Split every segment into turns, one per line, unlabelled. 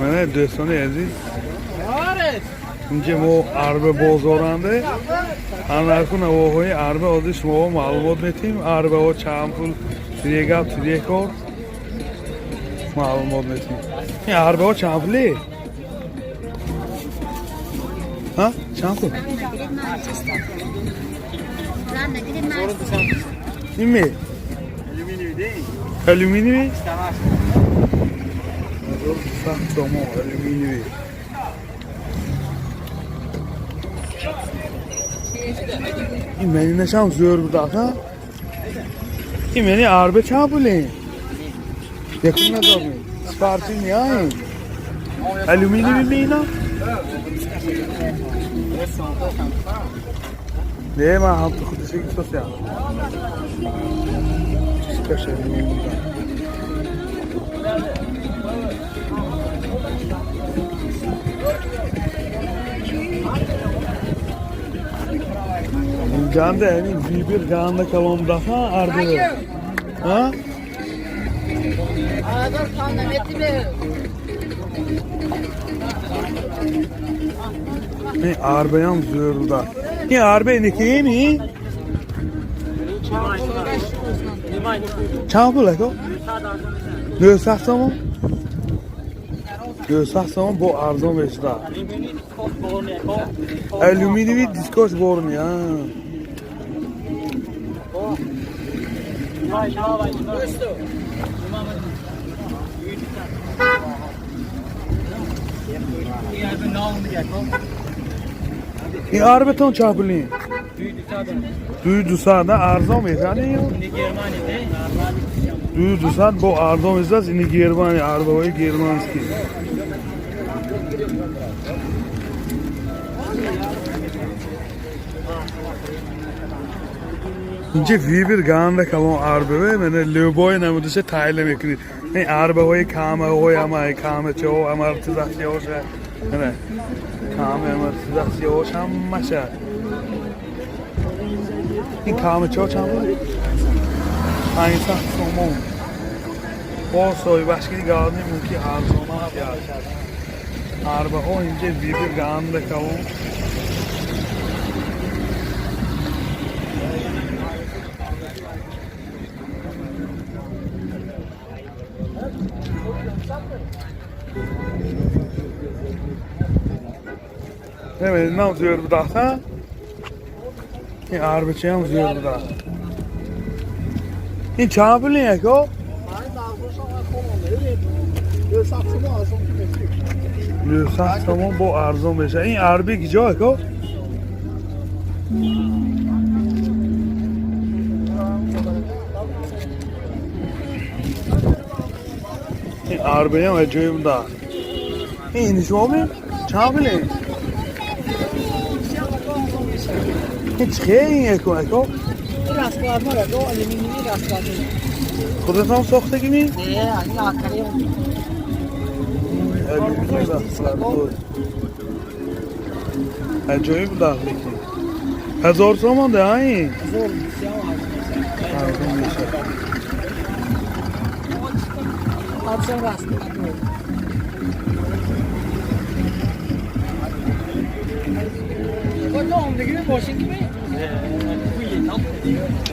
من دوستان عزیز اینجا ما عربه بازارنده هنرکن اوهای عربه آزش ما معلومات میتیم عربه ها چند پول تریه گب تریه کار معلومات میتیم این عربه ها چند پوله؟ ها؟ چند پول؟ این می؟ الومینیوی؟ سخت ما الومینیوی این منی نشم زور بود آخه این منی عربه چند پوله؟ یکون نداریم سپارچی نیاییم الومینیوی بینا؟ نه من هم تو خودشی گفتم چیز کشه Ganda yani bir ganda kalan daha ardı. Ha?
Ağır kanla metri.
Ne arbeyam zırda. Ne arbey ne ki mi? Çapı ko? Ne saçma? Ne saçma bu arzon veçta. Alüminyum diskoş borun ya. این عربتون چه پولی؟ دوی ساعت ارزان میکنی؟ دوی ساعت با ارزان میزد اینی گرمانی عربه های گرمانسکی. اینجا bir ganda kalan arbe من لوبای نمودشه تایله میکنید این عربه های کامه های همه کامه چه ها همه ارتزاقی هاشه نه کامه همه ارتزاقی هاش همه شه این کامه چه ها چند بود؟ این سخت سومون با سوی باشکی گردنی ممکی ارزانه ها بیاد عربه ها اینجا bir ganda kalan Evet, ne yapıyor bu da? İn araba çayım diyor bu da. İn çabuk ne ko? Ne saçma bu arzon beşe. İn araba gidiyor ko? İn arabaya mı çayım da? İn şu mu? Çabuk ne? Hiç خیلی اکو
راسکوار مال دو الومینیومی راسکوار.
خودتون ساخته می؟
نه این آخری اون.
الومینیومی راسکوار. عجیب داخلی کی؟ 1000 تومان ده این.
1000 میشه. آپشن راسکوار. Om det går varsin kväll.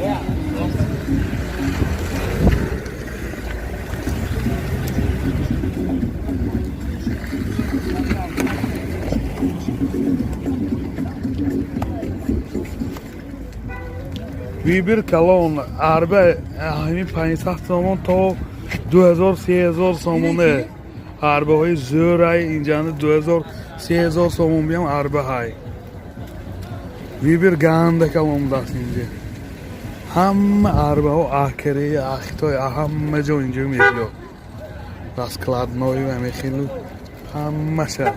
Ja.
Bir kalon arbe همین 500 تومان تا 2000 3000 تومانه arbe های زورای اینجا 2000 3000 تومان بیام arbe های bir ganda kalon da şimdi همه arbe ها آخری آخرای همه جا اینجا میگیرد راسکلاد نوی و میخیلو همه شد